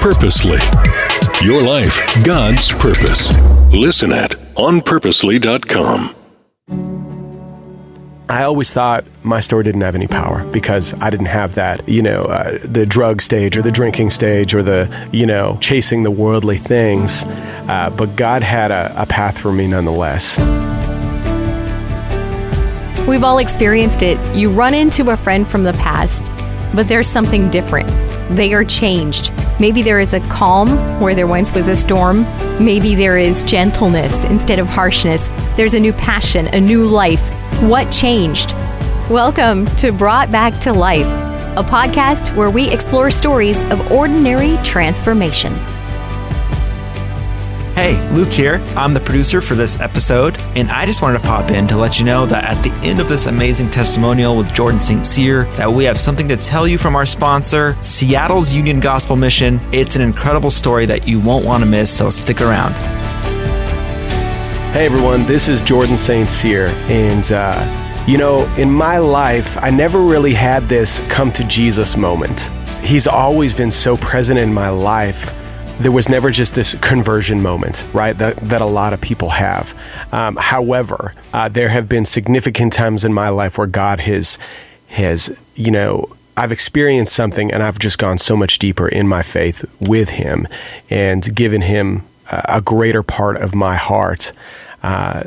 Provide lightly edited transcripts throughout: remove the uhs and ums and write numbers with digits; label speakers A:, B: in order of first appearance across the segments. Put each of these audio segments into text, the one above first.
A: Purposely. Your life, God's purpose. Listen at onpurposely.com.
B: I always thought my story didn't have any power because I didn't have that, the drug stage or the drinking stage or the, chasing the worldly things. But God had a path for me nonetheless.
C: We've all experienced it. You run into a friend from the past, but there's something different. They are changed. Maybe there is a calm where there once was a storm. Maybe there is gentleness instead of harshness. There's a new passion, a new life. What changed? Welcome to Brought Back to Life, a podcast where we explore stories of ordinary transformation.
D: Hey, Luke here. I'm the producer for this episode, and I just wanted to pop in to let you know that at the end of this amazing testimonial with Jordan St. Cyr, that we have something to tell you from our sponsor, Seattle's Union Gospel Mission. It's an incredible story that you won't want to miss, so stick around.
B: Hey everyone, this is Jordan St. Cyr, and in my life, I never really had this come to Jesus moment. He's always been so present in my life. There was never just this conversion moment, right, that a lot of people have. However, there have been significant times in my life where God has, I've experienced something and I've just gone so much deeper in my faith with Him and given Him a greater part of my heart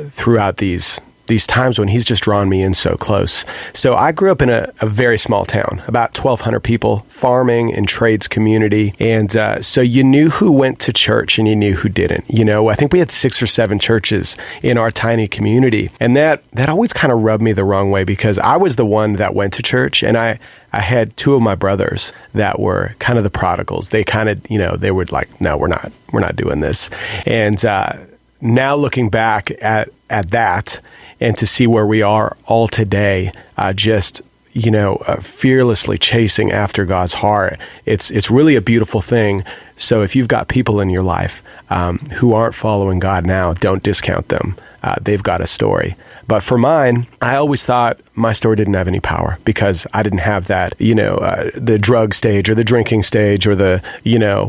B: throughout these times when He's just drawn me in so close. So I grew up in a very small town, about 1,200 people, farming and trades community. And so you knew who went to church and you knew who didn't. I think we had 6 or 7 churches in our tiny community. And that always kind of rubbed me the wrong way because I was the one that went to church and I had 2 of my brothers that were kind of the prodigals. They kind of, they were like, no, we're not doing this. And now looking back at that and to see where we are all today, fearlessly chasing after God's heart, it's really a beautiful thing. So if you've got people in your life who aren't following God now, don't discount them. They've got a story. But for mine, I always thought my story didn't have any power because I didn't have that, the drug stage or the drinking stage or the,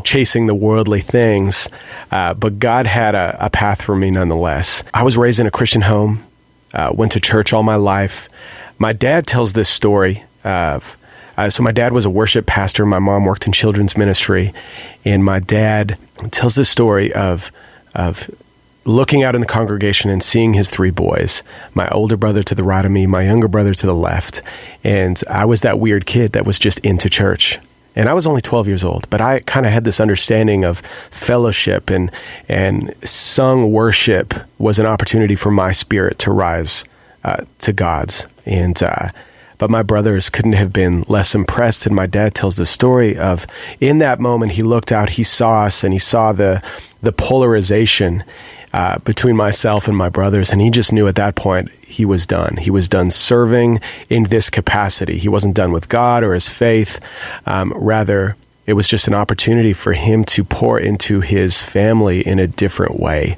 B: chasing the worldly things. But God had a path for me nonetheless. I was raised in a Christian home, went to church all my life. My dad tells this story of, so my dad was a worship pastor. My mom worked in children's ministry. And my dad tells this story of looking out in the congregation and seeing his 3 boys, my older brother to the right of me, my younger brother to the left. And I was that weird kid that was just into church. And I was only 12 years old, but I kind of had this understanding of fellowship and sung worship was an opportunity for my spirit to rise to God's. But my brothers couldn't have been less impressed. And my dad tells the story of, in that moment, he looked out, he saw us, and he saw the polarization between myself and my brothers. And he just knew at that point he was done. He was done serving in this capacity. He wasn't done with God or his faith. Rather, it was just an opportunity for him to pour into his family in a different way.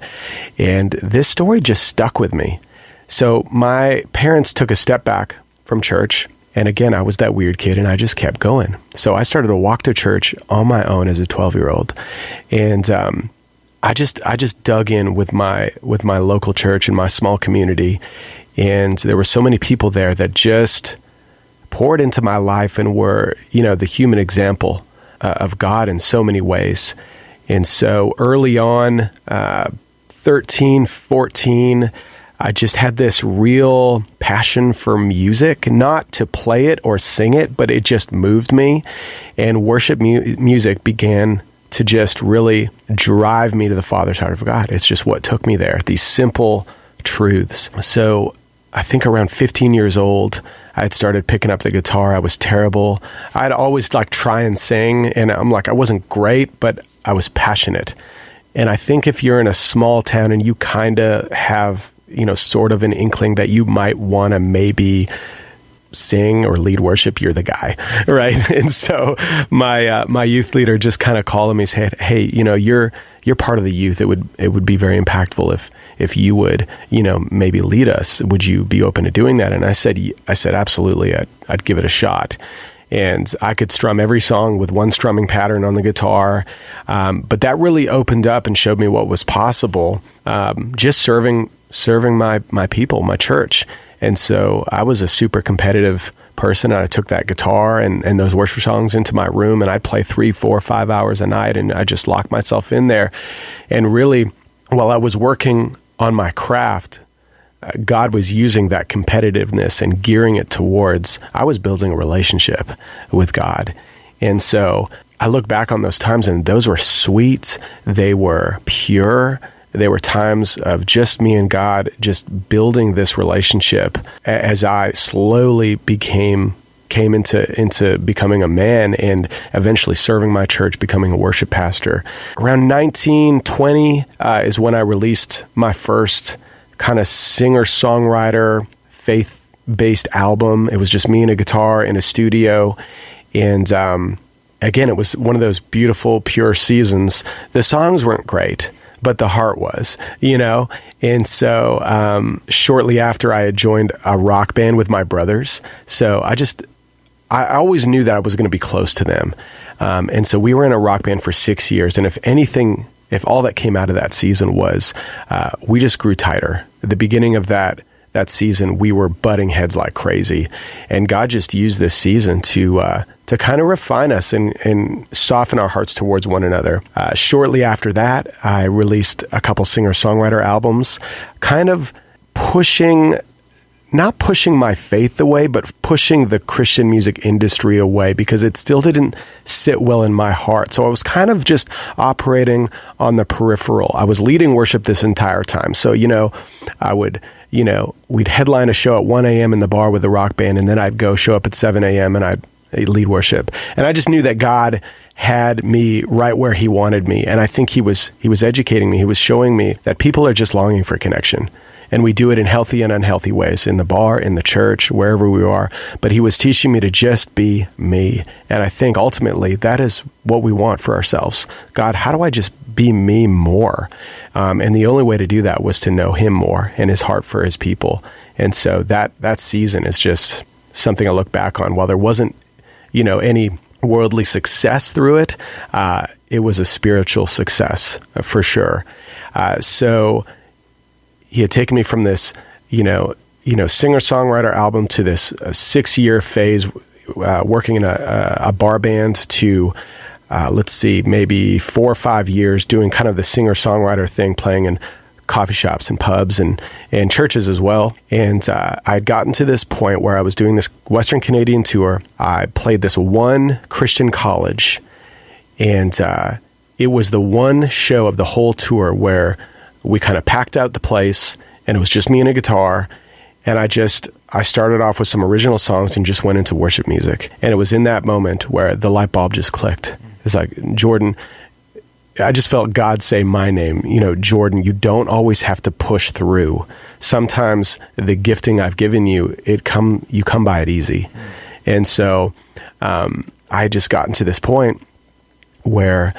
B: And this story just stuck with me. So my parents took a step back from church. And again, I was that weird kid and I just kept going. So I started to walk to church on my own as a 12-year-old. And I just dug in with my local church and my small community. And there were so many people there that just poured into my life and were, the human example of God in so many ways. And so early on, 13, 14, I just had this real passion for music, not to play it or sing it, but it just moved me. And worship music began to just really drive me to the Father's heart of God. It's just what took me there, these simple truths. So I think around 15 years old, I had started picking up the guitar. I was terrible. I'd always try and sing, and I wasn't great, but I was passionate. And I think if you're in a small town and you kind of have, sort of an inkling that you might want to maybe sing or lead worship, you're the guy, right? And so my youth leader just kind of called me and said, hey, you're part of the youth. It would be very impactful if you would, maybe lead us. Would you be open to doing that? And I said absolutely. I'd give it a shot. and I could strum every song with one strumming pattern on the guitar. But that really opened up and showed me what was possible, just serving my people, my church. And so I was a super competitive person. I took that guitar and those worship songs into my room, and I'd play 3, 4, 5 hours a night, and I just locked myself in there. And really, while I was working on my craft, God was using that competitiveness and gearing it towards, I was building a relationship with God. And so I look back on those times, and those were sweet. They were pure. They were times of just me and God, just building this relationship as I slowly came into becoming a man and eventually serving my church, becoming a worship pastor. Around 1920 is when I released my first kind of singer-songwriter, faith-based album. It was just me and a guitar in a studio. And again, it was one of those beautiful, pure seasons. The songs weren't great, but the heart was, And so shortly after, I had joined a rock band with my brothers. So I always knew that I was going to be close to them. And so we were in a rock band for 6 years. And if all that came out of that season was we just grew tighter. At the beginning of that season, we were butting heads like crazy. And God just used this season to kind of refine us and soften our hearts towards one another. Shortly after that, I released a couple singer-songwriter albums, kind of not pushing my faith away, but pushing the Christian music industry away, because it still didn't sit well in my heart. So I was kind of just operating on the peripheral. I was leading worship this entire time. So, we'd headline a show at 1 a.m. in the bar with the rock band, and then I'd go show up at 7 a.m. and I'd lead worship. And I just knew that God had me right where he wanted me. And I think he was educating me. He was showing me that people are just longing for connection. And we do it in healthy and unhealthy ways, in the bar, in the church, wherever we are. But he was teaching me to just be me. And I think ultimately that is what we want for ourselves. God, how do I just be me more? And the only way to do that was to know him more and his heart for his people. And so that season is just something I look back on. While there wasn't, any worldly success through it, it was a spiritual success for sure. So he had taken me from this, singer-songwriter album to this 6-year phase, working in a bar band to, maybe 4 or 5 years doing kind of the singer-songwriter thing, playing in coffee shops and pubs and churches as well. And I'd gotten to this point where I was doing this Western Canadian tour. I played this one Christian college, and it was the one show of the whole tour where we kind of packed out the place, and it was just me and a guitar. And I started off with some original songs and just went into worship music. And it was in that moment where the light bulb just clicked. It's like, Jordan, I just felt God say my name. Jordan, you don't always have to push through. Sometimes the gifting I've given you, you come by it easy. And so I had just gotten to this point where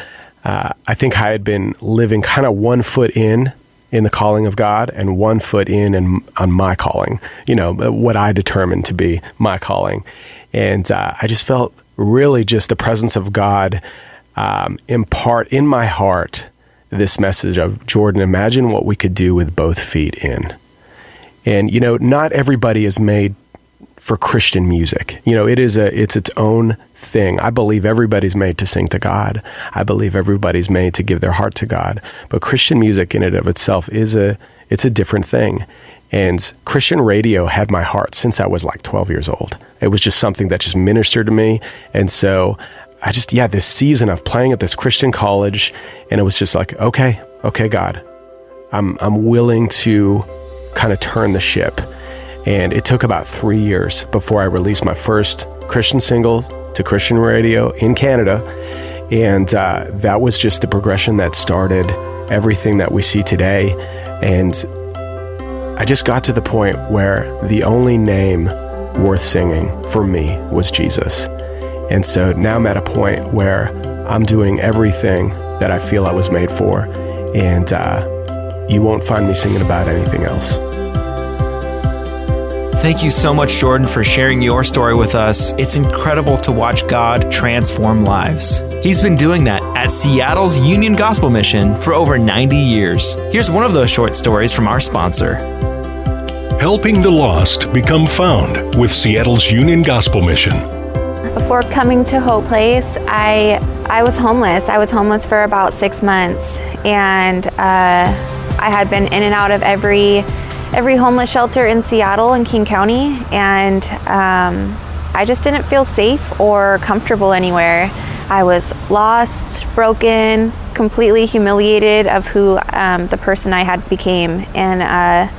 B: I think I had been living kind of 1 foot in the calling of God and 1 foot in on my calling, what I determined to be my calling. And I just felt really just the presence of God impart in my heart this message of, Jordan, imagine what we could do with both feet in. And, not everybody is made for Christian music. It's its own thing. I believe everybody's made to sing to God. I believe everybody's made to give their heart to God. But Christian music in and of itself it's a different thing. And Christian radio had my heart since I was like 12 years old. It was just something that just ministered to me. And so this season of playing at this Christian college, and it was just like, okay, God, I'm willing to kind of turn the ship. And it took about 3 years before I released my first Christian single to Christian radio in Canada. And that was just the progression that started everything that we see today. And I just got to the point where the only name worth singing for me was Jesus. And so now I'm at a point where I'm doing everything that I feel I was made for. And you won't find me singing about anything else.
D: Thank you so much, Jordan, for sharing your story with us. It's incredible to watch God transform lives. He's been doing that at Seattle's Union Gospel Mission for over 90 years. Here's one of those short stories from our sponsor.
A: Helping the lost become found with Seattle's Union Gospel Mission.
E: Before coming to Hope Place, I was homeless. I was homeless for about 6 months, and I had been in and out of every homeless shelter in Seattle and King County, and I just didn't feel safe or comfortable anywhere. I was lost, broken, completely humiliated of who the person I had became. And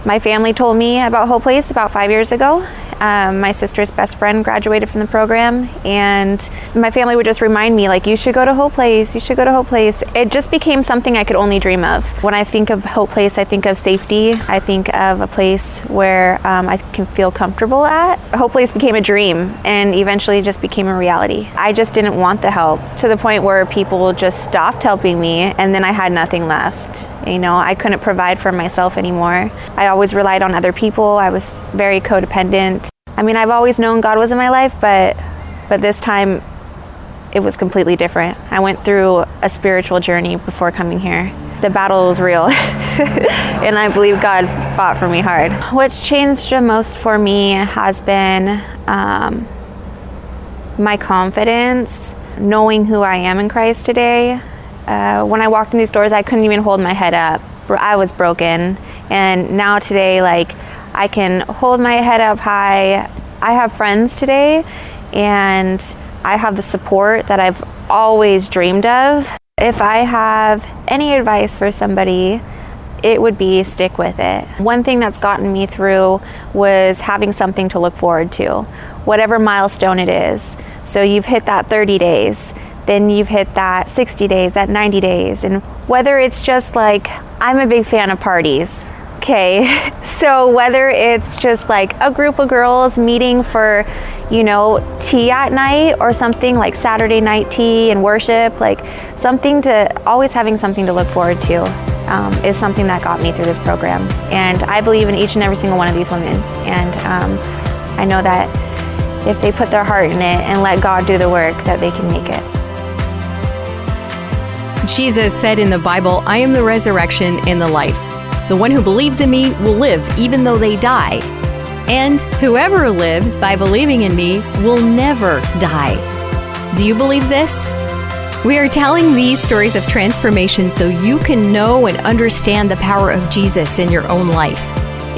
E: my family told me about Hope Place about 5 years ago. My sister's best friend graduated from the program, and my family would just remind me, like, you should go to Hope Place, you should go to Hope Place. It just became something I could only dream of. When I think of Hope Place, I think of safety. I think of a place where I can feel comfortable at. Hope Place became a dream and eventually just became a reality. I just didn't want the help, to the point where people just stopped helping me, and then I had nothing left. You know, I couldn't provide for myself anymore. I always relied on other people. I was very codependent. I mean, I've always known God was in my life, but this time it was completely different. I went through a spiritual journey before coming here. The battle was real, and I believe God fought for me hard. What's changed the most for me has been my confidence, knowing who I am in Christ today. When I walked in these doors, I couldn't even hold my head up. I was broken. And now today, like, I can hold my head up high. I have friends today, and I have the support that I've always dreamed of. If I have any advice for somebody, it would be stick with it. One thing that's gotten me through was having something to look forward to, whatever milestone it is. So you've hit that 30 days. Then you've hit that 60 days, that 90 days. And whether it's just like, I'm a big fan of parties, okay? So whether it's just like a group of girls meeting for, you know, tea at night, or something like Saturday night tea and worship, like always having something to look forward to is something that got me through this program. And I believe in each and every single one of these women. And I know that if they put their heart in it and let God do the work, that they can make it.
C: Jesus said in the Bible, I am the resurrection and the life. The one who believes in me will live even though they die. And whoever lives by believing in me will never die. Do you believe this? We are telling these stories of transformation so you can know and understand the power of Jesus in your own life.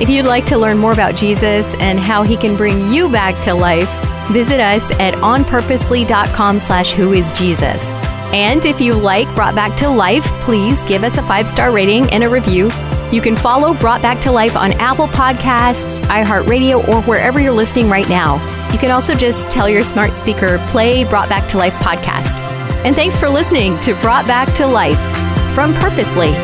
C: If you'd like to learn more about Jesus and how he can bring you back to life, visit us at onpurposely.com/whoisjesus. And if you like Brought Back to Life, please give us a 5-star rating and a review. You can follow Brought Back to Life on Apple Podcasts, iHeartRadio, or wherever you're listening right now. You can also just tell your smart speaker, play Brought Back to Life podcast. And thanks for listening to Brought Back to Life from Purposely.